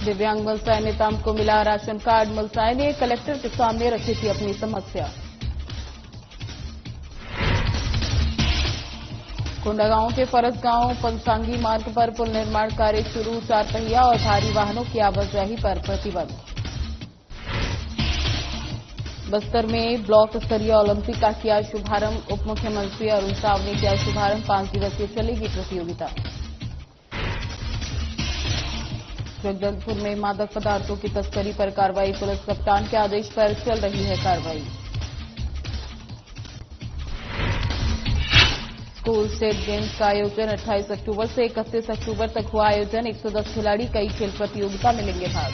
दिव्यांग मलसाय नेताम को मिला राशन कार्ड। मलसाय ने कलेक्टर के सामने रखी थी अपनी समस्या। कोंडागांव के फरसगांव पंसांगी मार्ग पर पुल निर्माण कार्य शुरू। 4 पहिया और भारी वाहनों की आवाजाही पर प्रतिबंध। बस्तर में ब्लॉक स्तरीय ओलंपिक का किया शुभारंभ। उप मुख्यमंत्री अरुण साव ने किया शुभारंभ। 5 दिवसीय चलेगी प्रतियोगिता। जगदलपुर में मादक पदार्थों की तस्करी पर कार्रवाई। पुलिस कप्तान के आदेश पर चल रही है कार्रवाई। स्कूल स्टेट गेम्स का आयोजन 28 अक्टूबर से 31 अक्टूबर तक हुआ आयोजन। 110 खिलाड़ी कई खेल प्रतियोगिता में लेंगे भाग।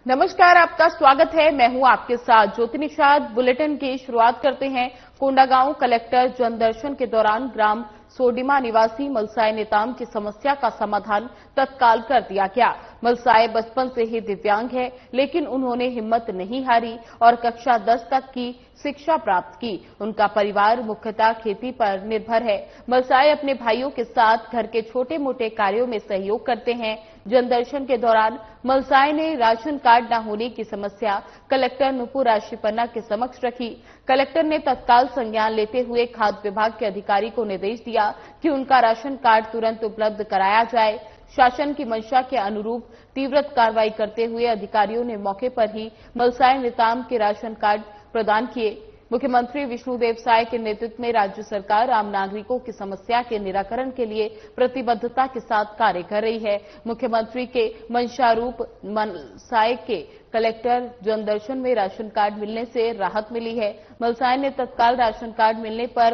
नमस्कार, आपका स्वागत है। मैं हूं आपके साथ ज्योति निषाद। बुलेटिन की शुरुआत करते हैं। कोंडागांव कलेक्टर जनदर्शन के दौरान ग्राम सोडिमा निवासी मलसाय नेताम की समस्या का समाधान तत्काल कर दिया गया। मलसाय बचपन से ही दिव्यांग है, लेकिन उन्होंने हिम्मत नहीं हारी और कक्षा 10 तक की शिक्षा प्राप्त की। उनका परिवार मुख्यतः खेती पर निर्भर है। मलसाय अपने भाइयों के साथ घर के छोटे मोटे कार्यों में सहयोग करते हैं। जनदर्शन के दौरान मलसाय ने राशन कार्ड न होने की समस्या कलेक्टर नुपुर राशिपन्ना के समक्ष रखी। कलेक्टर ने तत्काल संज्ञान लेते हुए खाद्य विभाग के अधिकारी को निर्देश दिया कि उनका राशन कार्ड तुरंत उपलब्ध कराया जाए। शासन की मंशा के अनुरूप तीव्र कार्रवाई करते हुए अधिकारियों ने मौके पर ही मलसाय नेताम के राशन कार्ड प्रदान किए। मुख्यमंत्री विष्णुदेव साय के नेतृत्व में राज्य सरकार आम नागरिकों की समस्या के निराकरण के लिए प्रतिबद्धता के साथ कार्य कर रही है। मुख्यमंत्री के मंशारूप मलसाय के कलेक्टर जनदर्शन में राशन कार्ड मिलने से राहत मिली है। मलसाय ने तत्काल राशन कार्ड मिलने पर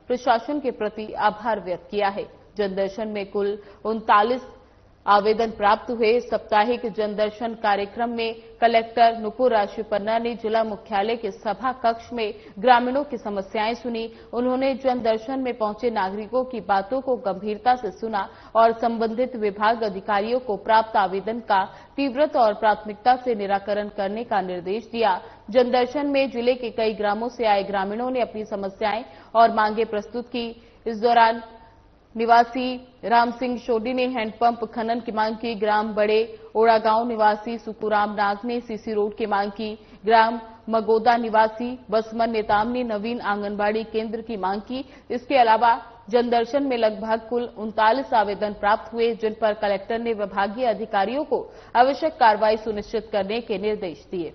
प्रशासन के प्रति आभार व्यक्त किया है। जनदर्शन में कुल 39 आवेदन प्राप्त हुए। साप्ताहिक जनदर्शन कार्यक्रम में कलेक्टर नुपुर राशिपन्ना ने जिला मुख्यालय के सभा कक्ष में ग्रामीणों की समस्याएं सुनी। उन्होंने जनदर्शन में पहुंचे नागरिकों की बातों को गंभीरता से सुना और संबंधित विभाग अधिकारियों को प्राप्त आवेदन का तीव्रता और प्राथमिकता से निराकरण करने का निर्देश दिया। जनदर्शन में जिले के कई ग्रामों से आए ग्रामीणों ने अपनी समस्याएं और मांगे प्रस्तुत की। इस दौरान निवासी राम सिंह सोडी ने हैंडपंप खनन की मांग की। ग्राम बड़े ओड़ा गांव निवासी सुकुराम नाग ने सीसी रोड की मांग की। ग्राम मगोदा निवासी बसमन नेताम ने नवीन आंगनबाड़ी केंद्र की मांग की। इसके अलावा जनदर्शन में लगभग कुल 39 आवेदन प्राप्त हुए, जिन पर कलेक्टर ने विभागीय अधिकारियों को आवश्यक कार्रवाई सुनिश्चित करने के निर्देश दिए।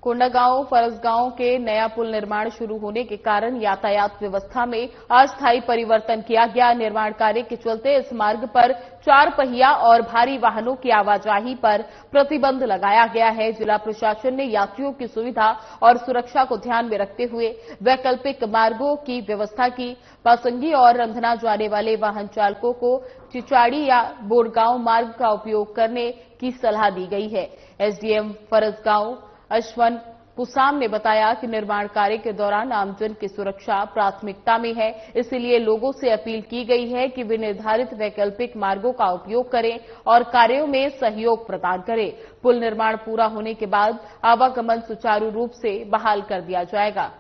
कोंडागांव फरसगांव के नया पुल निर्माण शुरू होने के कारण यातायात व्यवस्था में अस्थायी परिवर्तन किया गया। निर्माण कार्य के चलते इस मार्ग पर 4 पहिया और भारी वाहनों की आवाजाही पर प्रतिबंध लगाया गया है। जिला प्रशासन ने यात्रियों की सुविधा और सुरक्षा को ध्यान में रखते हुए वैकल्पिक मार्गों की व्यवस्था की। पासंगी और रंधना जाने वाले वाहन चालकों को चिचाड़ी या बोरगांव मार्ग का उपयोग करने की सलाह दी गई है। एसडीएम फरसगांव अश्वन पुसाम ने बताया कि निर्माण कार्य के दौरान आमजन की सुरक्षा प्राथमिकता में है, इसलिए लोगों से अपील की गई है कि वे निर्धारित वैकल्पिक मार्गों का उपयोग करें और कार्यों में सहयोग प्रदान करें। पुल निर्माण पूरा होने के बाद आवागमन सुचारू रूप से बहाल कर दिया जाएगा।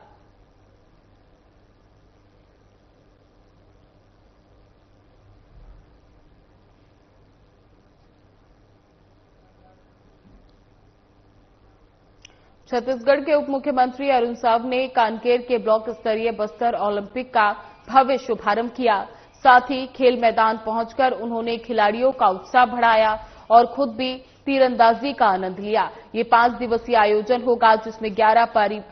छत्तीसगढ़ के उप मुख्यमंत्री अरुण साव ने कांकेर के ब्लॉक स्तरीय बस्तर ओलंपिक का भव्य शुभारंभ किया। साथ ही खेल मैदान पहुंचकर उन्होंने खिलाड़ियों का उत्साह बढ़ाया और खुद भी तीरंदाजी का आनंद लिया। ये 5 दिवसीय आयोजन होगा, जिसमें 11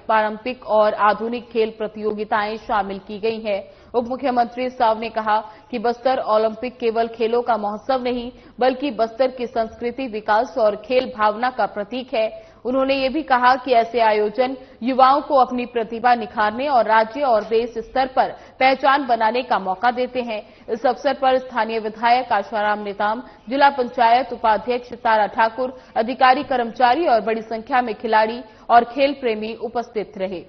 पारंपरिक और आधुनिक खेल प्रतियोगिताएं शामिल की गई हैं। उप मुख्यमंत्री साव ने कहा कि बस्तर ओलंपिक केवल खेलों का महोत्सव नहीं, बल्कि बस्तर की संस्कृति, विकास और खेल भावना का प्रतीक है। उन्होंने ये भी कहा कि ऐसे आयोजन युवाओं को अपनी प्रतिभा निखारने और राज्य और देश स्तर पर पहचान बनाने का मौका देते हैं। इस अवसर पर स्थानीय विधायक आशाराम नेताम, जिला पंचायत उपाध्यक्ष तारा ठाकुर, अधिकारी, कर्मचारी और बड़ी संख्या में खिलाड़ी और खेल प्रेमी उपस्थित रहे।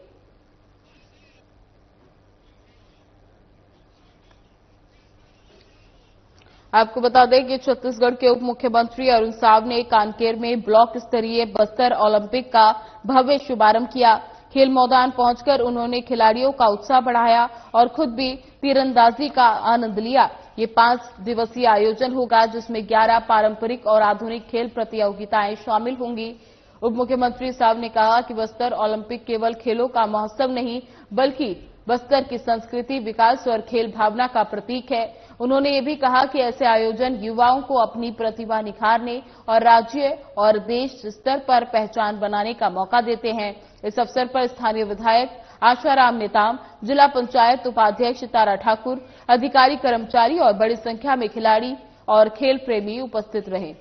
आपको बता दें कि छत्तीसगढ़ के उप मुख्यमंत्री अरुण साव ने कानकेर में ब्लॉक स्तरीय बस्तर ओलंपिक का भव्य शुभारंभ किया। खेल मैदान पहुंचकर उन्होंने खिलाड़ियों का उत्साह बढ़ाया और खुद भी तीरंदाजी का आनंद लिया। ये 5 दिवसीय आयोजन होगा, जिसमें 11 पारंपरिक और आधुनिक खेल प्रतियोगिताएं शामिल होंगी। उप मुख्यमंत्री साव ने कहा कि बस्तर ओलंपिक केवल खेलों का महोत्सव नहीं, बल्कि बस्तर की संस्कृति, विकास और खेल भावना का प्रतीक है। उन्होंने ये भी कहा कि ऐसे आयोजन युवाओं को अपनी प्रतिभा निखारने और राज्य और देश स्तर पर पहचान बनाने का मौका देते हैं। इस अवसर पर स्थानीय विधायक आशाराम नेताम, जिला पंचायत उपाध्यक्ष तारा ठाकुर, अधिकारी, कर्मचारी और बड़ी संख्या में खिलाड़ी और खेल प्रेमी उपस्थित रहे।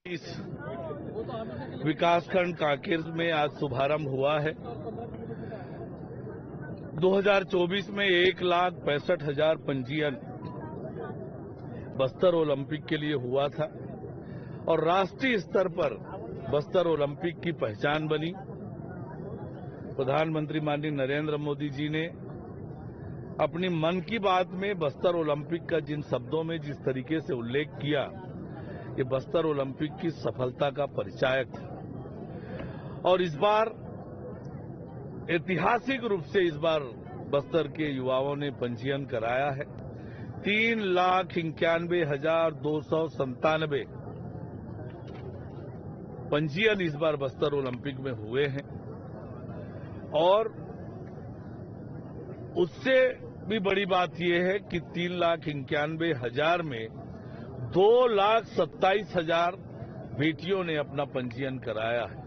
इस विकासखंड कांकेर में आज शुभारंभ हुआ है। 2024 में 1,65,000 पंजीयन बस्तर ओलंपिक के लिए हुआ था और राष्ट्रीय स्तर पर बस्तर ओलंपिक की पहचान बनी। प्रधानमंत्री माननीय नरेंद्र मोदी जी ने अपनी मन की बात में बस्तर ओलंपिक का जिन शब्दों में जिस तरीके से उल्लेख किया, ये बस्तर ओलंपिक की सफलता का परिचायक था। और इस बार ऐतिहासिक रूप से बस्तर के युवाओं ने पंजीयन कराया है। 3,91,297 पंजीयन इस बार बस्तर ओलंपिक में हुए हैं और उससे भी बड़ी बात यह है कि 3,91,000 में 2,27,000 बेटियों ने अपना पंजीयन कराया है।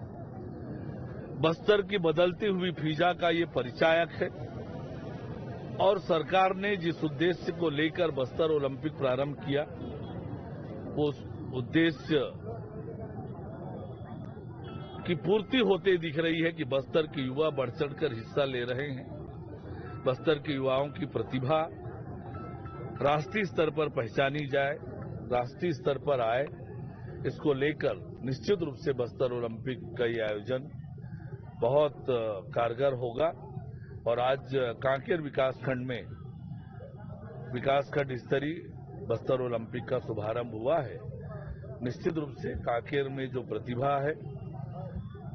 बस्तर की बदलती हुई फिजा का ये परिचायक है और सरकार ने जिस उद्देश्य को लेकर बस्तर ओलंपिक प्रारंभ किया, वो उद्देश्य की पूर्ति होते दिख रही है कि बस्तर के युवा बढ़ चढ़कर हिस्सा ले रहे हैं। बस्तर के युवाओं की प्रतिभा राष्ट्रीय स्तर पर पहचानी जाए, राष्ट्रीय स्तर पर आए, इसको लेकर निश्चित रूप से बस्तर ओलंपिक का ये आयोजन बहुत कारगर होगा। और आज कांकेर विकासखंड में विकासखंड स्तरीय बस्तर ओलंपिक का शुभारंभ हुआ है। निश्चित रूप से कांकेर में जो प्रतिभा है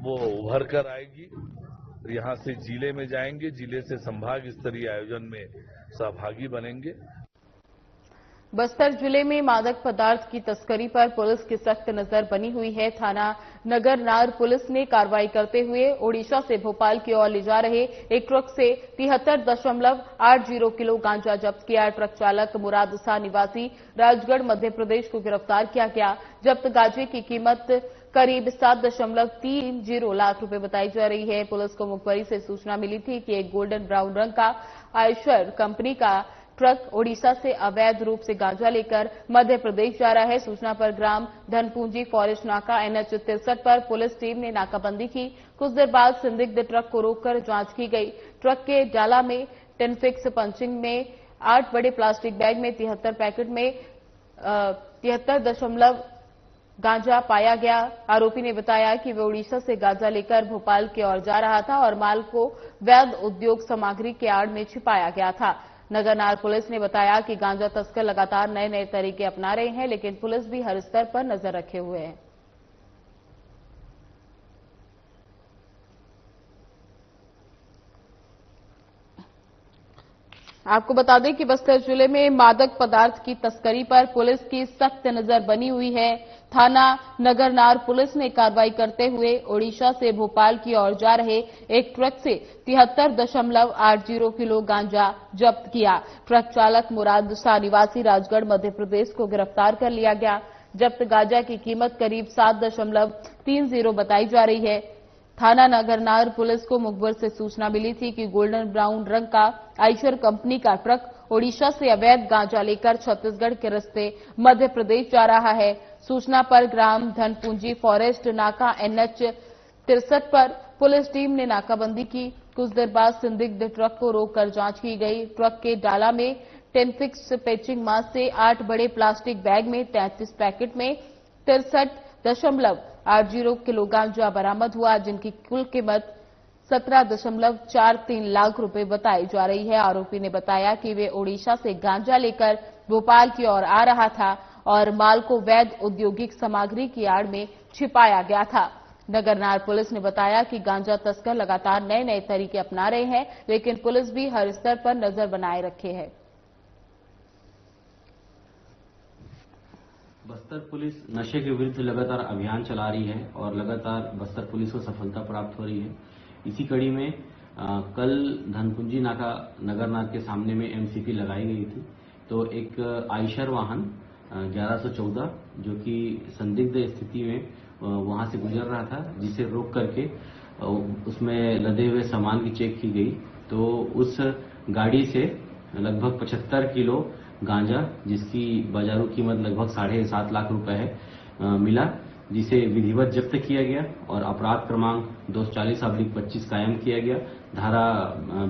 वो उभर कर आएगी। यहां से जिले में जाएंगे, जिले से संभाग स्तरीय आयोजन में सहभागी बनेंगे। बस्तर जिले में मादक पदार्थ की तस्करी पर पुलिस की सख्त नजर बनी हुई है। थाना नगरनार पुलिस ने कार्रवाई करते हुए ओडिशा से भोपाल की ओर ले जा रहे एक ट्रक से 73.80 किलो गांजा जब्त किया। ट्रक चालक मुरादसा निवासी राजगढ़ मध्य प्रदेश को गिरफ्तार किया गया। जब्त गांजे की कीमत करीब 7.30 लाख रुपए बताई जा रही है। पुलिस को मुखबरी से सूचना मिली थी कि एक गोल्डन ब्राउन रंग का आयशर कंपनी का ट्रक ओडिशा से अवैध रूप से गांजा लेकर मध्य प्रदेश जा रहा है। सूचना पर ग्राम धनपूंजी फॉरेस्ट नाका NH 63 पर पुलिस टीम ने नाकाबंदी की। कुछ देर बाद संदिग्ध ट्रक को रोककर जांच की गई। ट्रक के डाला में टेनफिक्स पंचिंग में 8 बड़े प्लास्टिक बैग में 73 पैकेट में 73 गांजा पाया गया। आरोपी ने बताया कि वे ओडिशा से गांजा लेकर भोपाल की ओर जा रहा था और माल को वैध उद्योग सामग्री के आड़ में छिपाया गया था। नगरनार पुलिस ने बताया कि गांजा तस्कर लगातार नए नए तरीके अपना रहे हैं, लेकिन पुलिस भी हर स्तर पर नजर रखे हुए है। आपको बता दें कि बस्तर जिले में मादक पदार्थ की तस्करी पर पुलिस की सख्त नजर बनी हुई है। थाना नगरनार पुलिस ने कार्रवाई करते हुए ओडिशा से भोपाल की ओर जा रहे एक ट्रक से 73.80 किलो गांजा जब्त किया। ट्रक चालक मुरादसा निवासी राजगढ़ मध्य प्रदेश को गिरफ्तार कर लिया गया। जब्त गांजा की कीमत करीब 7.30 बताई जा रही है। थाना नगरनार पुलिस को मुखबिर से सूचना मिली थी कि गोल्डन ब्राउन रंग का आयशर कंपनी का ट्रक ओडिशा से अवैध गांजा लेकर छत्तीसगढ़ के रास्ते मध्य प्रदेश जा रहा है। सूचना पर ग्राम धनपूंजी फॉरेस्ट नाका NH 63 पर पुलिस टीम ने नाकाबंदी की। कुछ देर बाद संदिग्ध ट्रक को रोककर जांच की गई। ट्रक के डाला में टेनफिक्स पैचिंग मास से 8 बड़े प्लास्टिक बैग में 33 पैकेट में 63.80 किलो गांजा बरामद हुआ, जिनकी कुल कीमत 17.43 लाख रुपए बताई जा रही है। आरोपी ने बताया कि वे ओडिशा से गांजा लेकर भोपाल की ओर आ रहा था और माल को वैध औद्योगिक सामग्री की आड़ में छिपाया गया था। नगरनार पुलिस ने बताया कि गांजा तस्कर लगातार नए नए तरीके अपना रहे हैं, लेकिन पुलिस भी हर स्तर पर नजर बनाए रखे है। बस्तर पुलिस नशे के विरुद्ध लगातार अभियान चला रही है और लगातार बस्तर पुलिस को सफलता प्राप्त हो रही है। इसी कड़ी में कल धनकुंजी नाका नगरनाथ के सामने में एमसीपी लगाई गई थी, तो एक आयशर वाहन 1114 जो कि संदिग्ध स्थिति में वहां से गुजर रहा था, जिसे रोक करके उसमें लदे हुए सामान की चेक की गई, तो उस गाड़ी से लगभग 75 किलो गांजा, जिसकी बाजारू कीमत लगभग 7.5 लाख रुपए है, मिला, जिसे विधिवत जब्त किया गया और अपराध क्रमांक 240/25 कायम किया गया धारा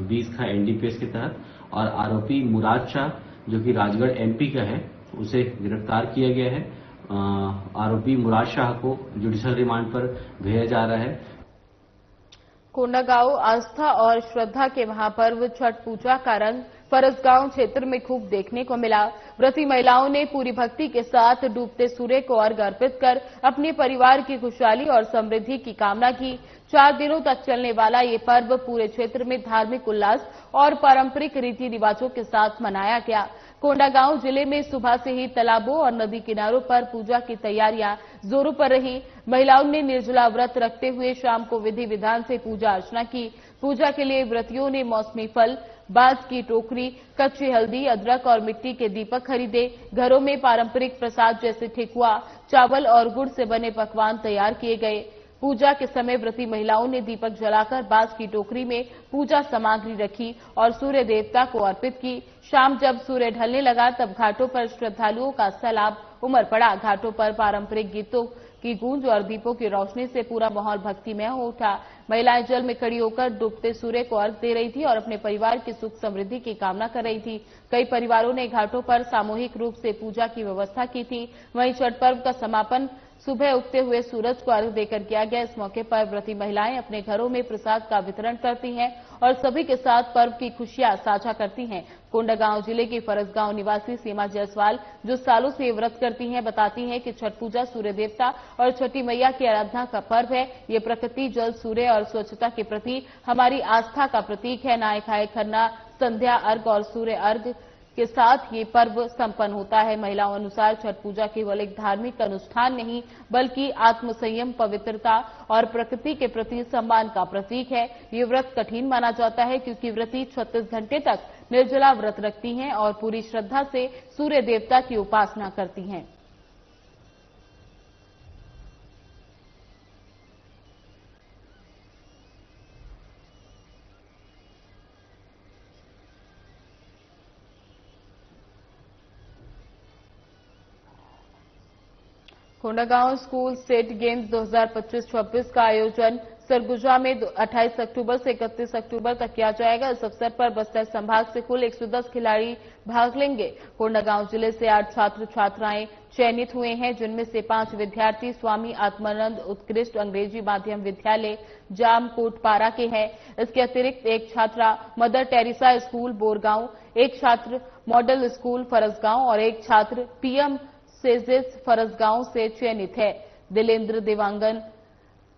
20 का एनडीपीएस के तहत। और आरोपी मुराद शाह जो कि राजगढ़ एमपी का है, उसे गिरफ्तार किया गया है। आरोपी मुराद शाह को जुडिशियल रिमांड पर भेजा जा रहा है। कोंडागांव आस्था और श्रद्धा के महापर्व छठ पूजा का रंग फरसगांव क्षेत्र में खूब देखने को मिला। व्रती महिलाओं ने पूरी भक्ति के साथ डूबते सूर्य को अर्घ्य अर्पित कर अपने परिवार की खुशहाली और समृद्धि की कामना की। 4 दिनों तक चलने वाला ये पर्व पूरे क्षेत्र में धार्मिक उल्लास और पारंपरिक रीति रिवाजों के साथ मनाया गया। कोंडागांव जिले में सुबह से ही तालाबों और नदी किनारों पर पूजा की तैयारियां जोरों पर रही। महिलाओं ने निर्जला व्रत रखते हुए शाम को विधि विधान से पूजा अर्चना की। पूजा के लिए व्रतियों ने मौसमी फल, बांस की टोकरी, कच्ची हल्दी, अदरक और मिट्टी के दीपक खरीदे। घरों में पारंपरिक प्रसाद जैसे ठेकुआ, चावल और गुड़ से बने पकवान तैयार किए गए। पूजा के समय व्रती महिलाओं ने दीपक जलाकर बांस की टोकरी में पूजा सामग्री रखी और सूर्य देवता को अर्पित की। शाम जब सूर्य ढलने लगा तब घाटों पर श्रद्धालुओं का सैलाब उमड़ पड़ा। घाटों पर पारंपरिक गीतों की गूंज और दीपों की रोशनी से पूरा माहौल भक्तिमय हो उठा। महिलाएं जल में खड़ी होकर डूबते सूर्य को अर्घ्य दे रही थी और अपने परिवार की सुख समृद्धि की कामना कर रही थी। कई परिवारों ने घाटों पर सामूहिक रूप से पूजा की व्यवस्था की थी। वहीं छठ पर्व का समापन सुबह उगते हुए सूरज को अर्घ्य देकर किया गया। इस मौके पर व्रती महिलाएं अपने घरों में प्रसाद का वितरण करती हैं और सभी के साथ पर्व की खुशियां साझा करती हैं। कोंडागांव जिले की फरसगांव निवासी सीमा जायसवाल, जो सालों से व्रत करती हैं, बताती हैं कि छठ पूजा सूर्य देवता और छठी मैया की आराधना का पर्व है। ये प्रकृति, जल, सूर्य और स्वच्छता के प्रति हमारी आस्था का प्रतीक है। नहाय खाए खरना, संध्या अर्घ और सूर्य अर्घ के साथ ये पर्व संपन्न होता है। महिलाओं अनुसार छठ पूजा केवल एक धार्मिक अनुष्ठान नहीं, बल्कि आत्मसंयम, पवित्रता और प्रकृति के प्रति सम्मान का प्रतीक है। ये व्रत कठिन माना जाता है क्योंकि व्रती 36 घंटे तक निर्जला व्रत रखती हैं और पूरी श्रद्धा से सूर्य देवता की उपासना करती हैं। कोंडागांव स्कूल स्टेट गेम्स 2025-26 का आयोजन सरगुजा में 28 अक्टूबर से 31 अक्टूबर तक किया जाएगा। इस अवसर पर बस्तर संभाग से कुल 110 खिलाड़ी भाग लेंगे। कोंडागांव जिले से 8 छात्र छात्राएं चयनित हुए हैं, जिनमें से 5 विद्यार्थी स्वामी आत्मानंद उत्कृष्ट अंग्रेजी माध्यम विद्यालय जामकोटपारा के हैं। इसके अतिरिक्त एक छात्रा मदर टेरेसा स्कूल बोरगांव, एक छात्र मॉडल स्कूल फरसगांव और एक छात्र पीएम सेजेस फरसगांव से चयनित है। दिलेंद्र देवांगन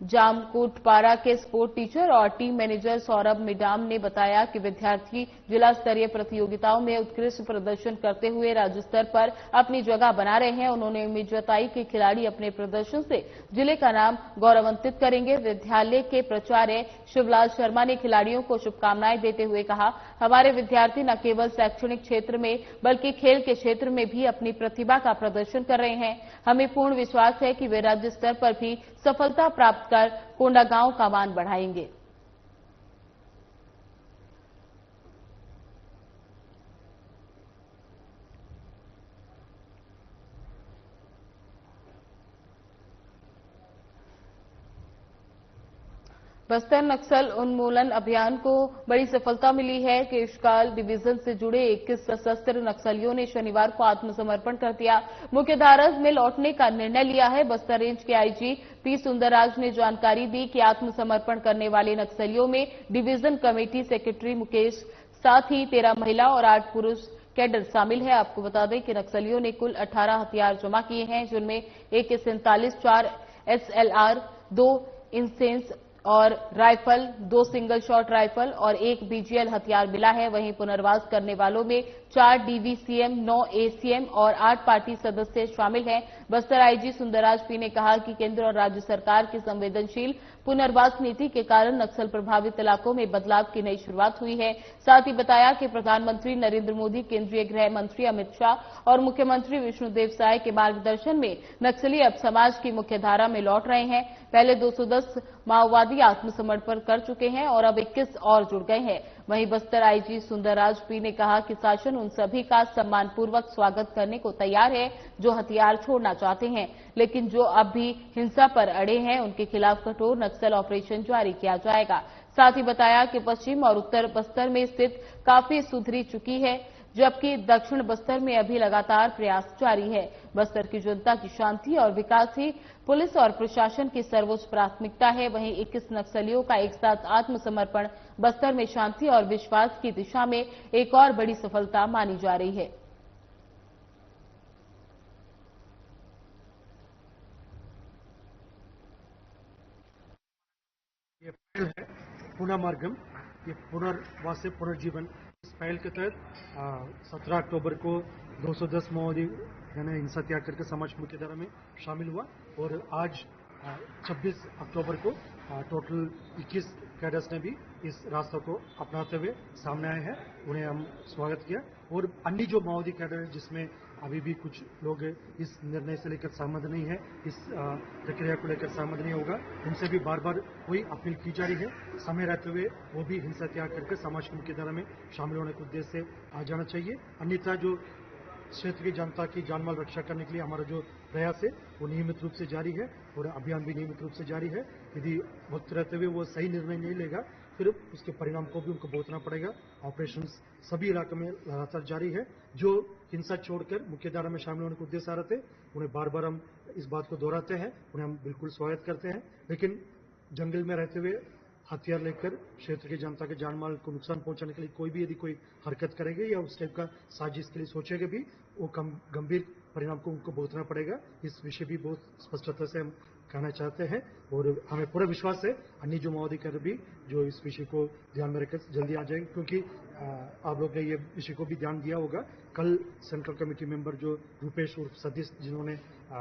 जामकोटपारा के स्पोर्ट टीचर और टीम मैनेजर सौरभ मिडाम ने बताया कि विद्यार्थी जिला स्तरीय प्रतियोगिताओं में उत्कृष्ट प्रदर्शन करते हुए राज्य स्तर पर अपनी जगह बना रहे हैं। उन्होंने उम्मीद जताई कि खिलाड़ी अपने प्रदर्शन से जिले का नाम गौरवान्वित करेंगे। विद्यालय के प्राचार्य शिवलाल शर्मा ने खिलाड़ियों को शुभकामनाएं देते हुए कहा, हमारे विद्यार्थी न केवल शैक्षणिक क्षेत्र में बल्कि खेल के क्षेत्र में भी अपनी प्रतिभा का प्रदर्शन कर रहे हैं। हमें पूर्ण विश्वास है कि वे राज्य स्तर पर भी सफलता प्राप्त कर कोंडागांव का मान बढ़ाएंगे। बस्तर नक्सल उन्मूलन अभियान को बड़ी सफलता मिली है। केशकाल डिवीजन से जुड़े 21 सशस्त्र नक्सलियों ने शनिवार को आत्मसमर्पण कर दिया। मुख्यधारा में लौटने का निर्णय लिया है। बस्तर रेंज के आईजी पी सुंदरराज ने जानकारी दी कि आत्मसमर्पण करने वाले नक्सलियों में डिवीजन कमेटी सेक्रेटरी मुकेश, साथ ही 13 महिला और 8 पुरुष कैडर शामिल है। आपको बता दें कि नक्सलियों ने कुल 18 हथियार जमा किए हैं, जिनमें AK-47, 4 SLR, 2 इंसेंस और राइफल, 2 सिंगल शॉट राइफल और 1 BGL हथियार मिला है। वहीं पुनर्वास करने वालों में 4 DVCM, 9 ACM और 8 पार्टी सदस्य शामिल हैं। बस्तर आईजी सुंदरराज पी ने कहा कि केंद्र और राज्य सरकार की संवेदनशील पुनर्वास नीति के कारण नक्सल प्रभावित इलाकों में बदलाव की नई शुरुआत हुई है। साथ ही बताया कि प्रधानमंत्री नरेंद्र मोदी, केंद्रीय गृह मंत्री अमित शाह और मुख्यमंत्री विष्णुदेव साय के मार्गदर्शन में नक्सली अब समाज की मुख्यधारा में लौट रहे हैं। पहले 210 माओवादी आत्मसमर्पण कर चुके हैं और अब 21 और जुड़ गए हैं। वहीं बस्तर आईजी सुंदरराज पी ने कहा कि शासन उन सभी का सम्मानपूर्वक स्वागत करने को तैयार है जो हथियार छोड़ना चाहते हैं, लेकिन जो अब भी हिंसा पर अड़े हैं उनके खिलाफ कठोर नक्सल ऑपरेशन जारी किया जाएगा। साथ ही बताया कि पश्चिम और उत्तर बस्तर में स्थिति काफी सुधरी चुकी है, जबकि दक्षिण बस्तर में अभी लगातार प्रयास जारी है। बस्तर की जनता की शांति और विकास ही पुलिस और प्रशासन की सर्वोच्च प्राथमिकता है। वहीं 21 नक्सलियों का एक साथ आत्मसमर्पण बस्तर में शांति और विश्वास की दिशा में एक और बड़ी सफलता मानी जा रही है। ये फाइल है पुनर्मार्गम, ये पुनर्वास से पुनर्जीवन। इस फाइल के तहत 17 अक्टूबर को 210 माओवादी यानी हिंसा त्याग करके समाज मुख्यधारा में शामिल हुआ और आज 26 अक्टूबर को टोटल 21 कैडर्स ने भी इस रास्ते को अपनाते हुए सामने आए हैं। उन्हें हम स्वागत किया और अन्य जो माओवादी कैडर है जिसमें अभी भी कुछ लोग इस निर्णय से लेकर सहमत नहीं है, इस प्रक्रिया को लेकर सहमत नहीं होगा, उनसे भी बार बार वही अपील की जा रही है। समय रहते हुए वो भी हिंसा त्याग करके समाज की मुख्यधारा में शामिल होने के उद्देश्य से आ जाना चाहिए। अन्यथा जो क्षेत्र की जनता की जानमाल रक्षा करने के लिए हमारा जो प्रयास है वो नियमित रूप से जारी है और अभियान भी नियमित रूप से जारी है। यदि वक्त रहते हुए वो सही निर्णय नहीं लेगा फिर उसके परिणाम को भी उनको भुगतना पड़ेगा। ऑपरेशन सभी इलाकों में लगातार जारी है। जो हिंसा छोड़कर मुख्यधारा में शामिल होने के उद्देश्य आ रहे थे उन्हें बार बार हम इस बात को दोहराते हैं, उन्हें हम बिल्कुल स्वागत करते हैं। लेकिन जंगल में रहते हुए हथियार लेकर क्षेत्र की जनता के जानमाल को नुकसान पहुंचाने के लिए कोई भी यदि कोई हरकत करेंगे या उस टाइप का साजिश के लिए सोचेगा भी, वो गंभीर परिणाम को उनको भुगतना पड़ेगा। इस विषय भी बहुत स्पष्टता से हम कहना चाहते हैं और हमें पूरा विश्वास है अन्य जो माओवादी कर भी जो इस विषय को ध्यान में रखकर जल्दी आ जाएंगे, क्योंकि आप लोग ने ये विषय को भी ध्यान दिया होगा। कल सेंट्रल कमेटी मेंबर जो रूपेश उर्फ सतीश जिन्होंने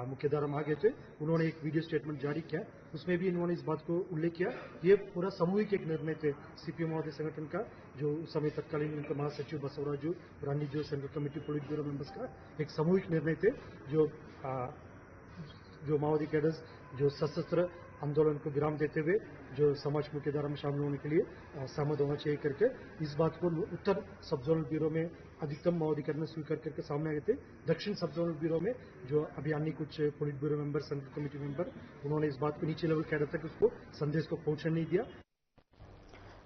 मुख्यधारा में आ गए थे, उन्होंने एक वीडियो स्टेटमेंट जारी किया, उसमें भी इन्होंने इस बात को उल्लेख किया। ये पूरा सामूहिक एक निर्णय थे CPM माओवादी संगठन का, जो उस समय तत्कालीन उनके महासचिव बसवराजू और अन्य जो सेंट्रल कमेटी पोलिट ब्यूरो मेंबर्स का एक सामूहिक निर्णय थे। जो माओवादी कैडर्स जो सशस्त्र आंदोलन को विराम देते हुए जो समाज मुख्यधारा में शामिल होने के लिए सहमत होना चाहिए करके इस बात को उत्तर सब जोनल ब्यूरो में अधिकतम माओवादी कैडर स्वीकार करके सामने आए थे। दक्षिण सब जोनल ब्यूरो में जो अभियानी कुछ politburo member, central committee member, उन्होंने इस बात को नीचे लेवल कैडर तक उसको संदेश को पहुंचने नहीं दिया।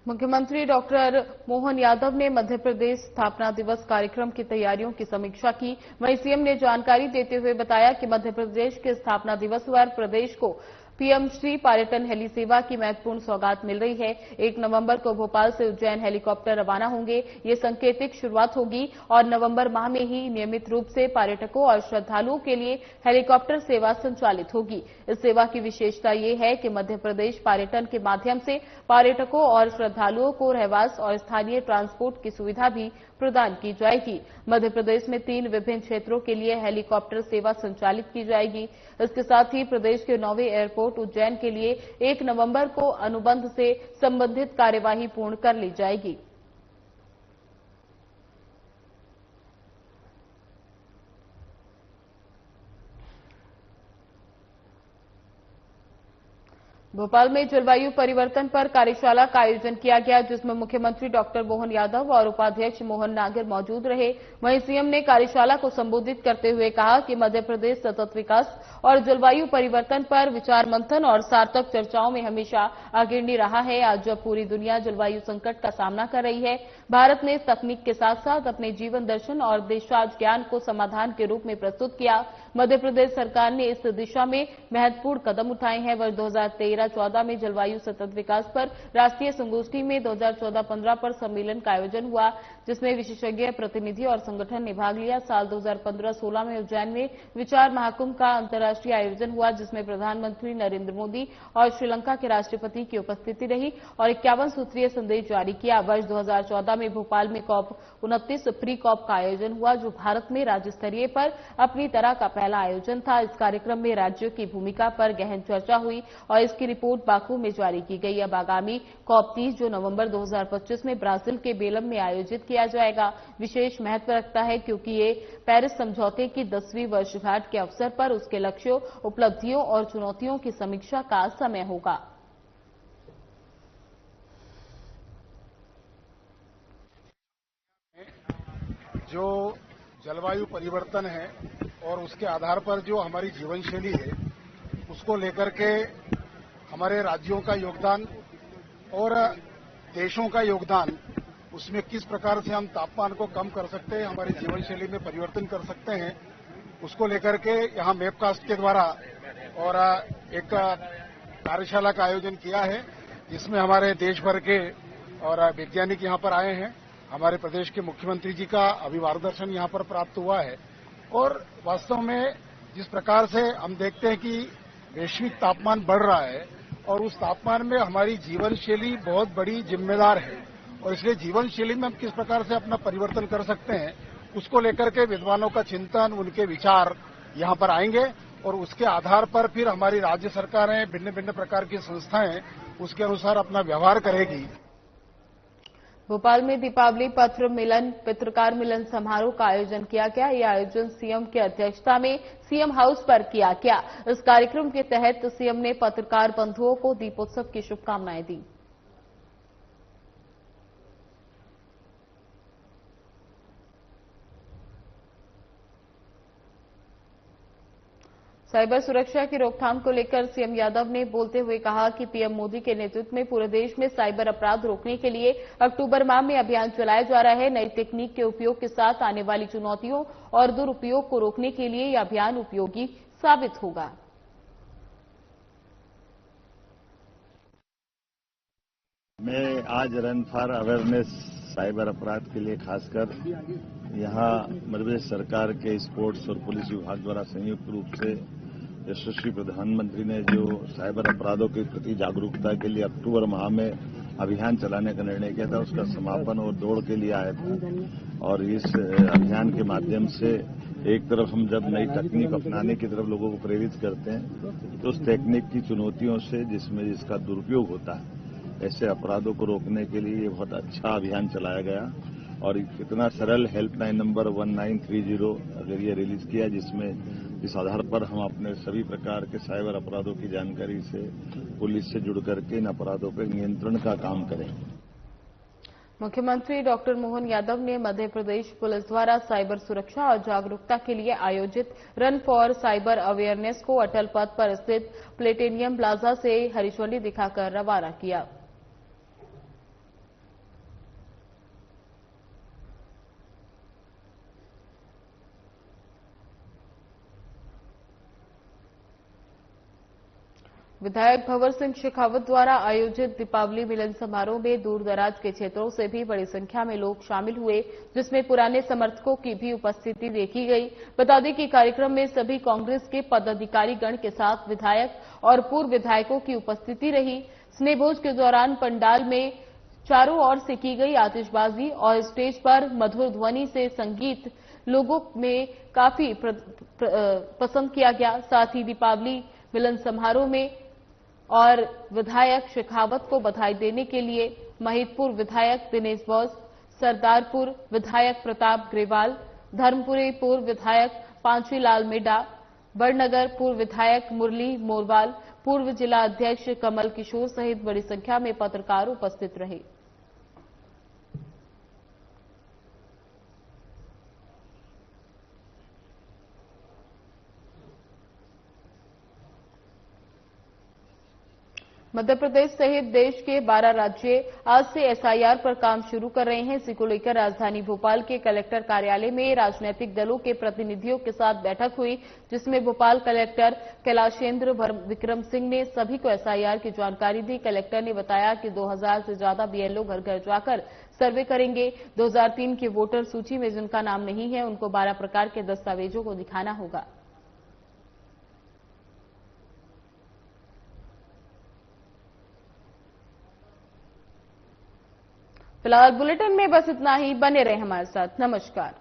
मुख्यमंत्री डॉक्टर मोहन यादव ने मध्य प्रदेश स्थापना दिवस कार्यक्रम की तैयारियों की समीक्षा की। वहीं सीएम ने जानकारी देते हुए बताया कि मध्य प्रदेश के स्थापना दिवस पर प्रदेश को पीएम श्री पर्यटन हेली सेवा की महत्वपूर्ण सौगात मिल रही है। 1 नवंबर को भोपाल से उज्जैन हेलीकॉप्टर रवाना होंगे। ये सांकेतिक शुरुआत होगी और नवंबर माह में ही नियमित रूप से पर्यटकों और श्रद्धालुओं के लिए हेलीकॉप्टर सेवा संचालित होगी। इस सेवा की विशेषता ये है कि मध्य प्रदेश पर्यटन के माध्यम से पर्यटकों और श्रद्धालुओं को रहवास और स्थानीय ट्रांसपोर्ट की सुविधा भी प्रदान की जाएगी। मध्य प्रदेश में 3 विभिन्न क्षेत्रों के लिए हेलीकॉप्टर सेवा संचालित की जाएगी। इसके साथ ही प्रदेश के 9वें एयरपोर्ट उज्जैन के लिए 1 नवंबर को अनुबंध से संबंधित कार्यवाही पूर्ण कर ली जाएगी। भोपाल में जलवायु परिवर्तन पर कार्यशाला का आयोजन किया गया, जिसमें मुख्यमंत्री डॉक्टर मोहन यादव और उपाध्यक्ष मोहन नागर मौजूद रहे। वहीं सीएम ने कार्यशाला को संबोधित करते हुए कहा कि मध्य प्रदेश सतत विकास और जलवायु परिवर्तन पर विचार मंथन और सार्थक चर्चाओं में हमेशा अग्रणी रहा है। आज जब पूरी दुनिया जलवायु संकट का सामना कर रही है, भारत ने तकनीक के साथ साथ अपने जीवन दर्शन और देशाज ज्ञान को समाधान के रूप में प्रस्तुत किया। मध्य प्रदेश सरकार ने इस दिशा में महत्वपूर्ण कदम उठाए हैं। वर्ष 2013-14 में जलवायु सतत विकास पर राष्ट्रीय संगोष्ठी में 2014-15 पर सम्मेलन का आयोजन हुआ, जिसमें विशेषज्ञ प्रतिनिधि और संगठन ने भाग लिया। साल 2015-16 में उज्जैन में विचार महाकुंभ का अंतर्राष्ट्रीय आयोजन हुआ, जिसमें प्रधानमंत्री नरेंद्र मोदी और श्रीलंका के राष्ट्रपति की उपस्थिति रही और 51 सूत्रीय संदेश जारी किया। वर्ष 2014 में भोपाल में COP29 प्री कॉप का आयोजन हुआ, जो भारत में राज्य स्तरीय पर अपनी तरह का पहला आयोजन था। इस कार्यक्रम में राज्यों की भूमिका पर गहन चर्चा हुई और इसकी रिपोर्ट बाकू में जारी की गई। अब आगामी COP30 जो नवंबर 2025 में ब्राजील के बेलम में आयोजित किया जाएगा, विशेष महत्व रखता है, क्योंकि ये पेरिस समझौते की 10वीं वर्षगांठ के अवसर पर उसके लक्ष्यों, उपलब्धियों और चुनौतियों की समीक्षा का समय होगा। जो जलवायु परिवर्तन है और उसके आधार पर जो हमारी जीवन शैली है, उसको लेकर के हमारे राज्यों का योगदान और देशों का योगदान, उसमें किस प्रकार से हम तापमान को कम कर सकते हैं, हमारी जीवन शैली में परिवर्तन कर सकते हैं, उसको लेकर के यहाँ मैपकास्ट के द्वारा और एक कार्यशाला का आयोजन किया है, जिसमें हमारे देश भर के और वैज्ञानिक यहाँ पर आए हैं। हमारे प्रदेश के मुख्यमंत्री जी का अभी मार्गदर्शन यहाँ पर प्राप्त हुआ है और वास्तव में जिस प्रकार से हम देखते हैं कि वैश्विक तापमान बढ़ रहा है और उस तापमान में हमारी जीवन शैली बहुत बड़ी जिम्मेदार है और इसलिए जीवन शैली में हम किस प्रकार से अपना परिवर्तन कर सकते हैं, उसको लेकर के विद्वानों का चिंतन, उनके विचार यहाँ पर आएंगे और उसके आधार पर फिर हमारी राज्य सरकारें, भिन्न भिन्न प्रकार की संस्थाएं उसके अनुसार अपना व्यवहार करेगी। भोपाल में दीपावली पत्रकार मिलन समारोह का आयोजन किया गया। यह आयोजन सीएम की अध्यक्षता में सीएम हाउस पर किया गया। इस कार्यक्रम के तहत सीएम ने पत्रकार बंधुओं को दीपोत्सव की शुभकामनाएं दी। साइबर सुरक्षा की रोकथाम को लेकर सीएम यादव ने बोलते हुए कहा कि पीएम मोदी के नेतृत्व में पूरे देश में साइबर अपराध रोकने के लिए अक्टूबर माह में अभियान चलाया जा रहा है। नई तकनीक के उपयोग के साथ आने वाली चुनौतियों और दुरुपयोग को रोकने के लिए यह अभियान उपयोगी साबित होगा। मैं आज रन फॉर अवेयरनेस साइबर अपराध के लिए खासकर यहाँ मध्य प्रदेश सरकार के स्पोर्ट्स और पुलिस विभाग द्वारा संयुक्त रूप से यशस्वी प्रधानमंत्री ने जो साइबर अपराधों के प्रति जागरूकता के लिए अक्टूबर माह में अभियान चलाने का निर्णय किया था, उसका समापन और दौड़ के लिए आया था। और इस अभियान के माध्यम से एक तरफ हम जब नई तकनीक अपनाने की तरफ लोगों को प्रेरित करते हैं, तो उस तकनीक की चुनौतियों से जिसका दुरुपयोग होता है, ऐसे अपराधों को रोकने के लिए ये बहुत अच्छा अभियान चलाया गया। और इतना सरल हेल्पलाइन नंबर 1930 अगर ये रिलीज किया, जिसमें इस आधार पर हम अपने सभी प्रकार के साइबर अपराधों की जानकारी से पुलिस से जुड़ करके इन अपराधों पर नियंत्रण का काम करें। मुख्यमंत्री डॉक्टर मोहन यादव ने मध्य प्रदेश पुलिस द्वारा साइबर सुरक्षा और जागरूकता के लिए आयोजित रन फॉर साइबर अवेयरनेस को अटल पथ पर स्थित प्लेटिनियम प्लाजा से हरी झंडी दिखाकर रवाना किया। विधायक भंवर सिंह शेखावत द्वारा आयोजित दीपावली मिलन समारोह में दूर दराज के क्षेत्रों से भी बड़ी संख्या में लोग शामिल हुए, जिसमें पुराने समर्थकों की भी उपस्थिति देखी गई। बता दें कि कार्यक्रम में सभी कांग्रेस के पदाधिकारी गण के साथ विधायक और पूर्व विधायकों की उपस्थिति रही। स्नेह भोज के दौरान पंडाल में चारों ओर से की गई आतिशबाजी और स्टेज पर मधुर ध्वनि से संगीत लोगों में काफी पसंद किया गया। साथ ही दीपावली मिलन समारोह में और विधायक शेखावत को बधाई देने के लिए महिदपुर विधायक दिनेश बोस, सरदारपुर विधायक प्रताप ग्रेवाल, धर्मपुरी पूर्व विधायक पांचीलाल मेडा, बड़नगर पूर्व विधायक मुरली मोरवाल, पूर्व जिला अध्यक्ष कमल किशोर सहित बड़ी संख्या में पत्रकार उपस्थित रहे। मध्य प्रदेश सहित देश के 12 राज्य आज से एसआईआर पर काम शुरू कर रहे हैं। इसी को लेकर राजधानी भोपाल के कलेक्टर कार्यालय में राजनीतिक दलों के प्रतिनिधियों के साथ बैठक हुई, जिसमें भोपाल कलेक्टर कैलाशेंद्र विक्रम सिंह ने सभी को एसआईआर की जानकारी दी। कलेक्टर ने बताया कि 2000 से ज्यादा बीएलओ घर घर जाकर सर्वे करेंगे। 2003 की वोटर सूची में जिनका नाम नहीं है उनको 12 प्रकार के दस्तावेजों को दिखाना होगा। फिलहाल बुलेटिन में बस इतना ही। बने रहे हमारे साथ। नमस्कार।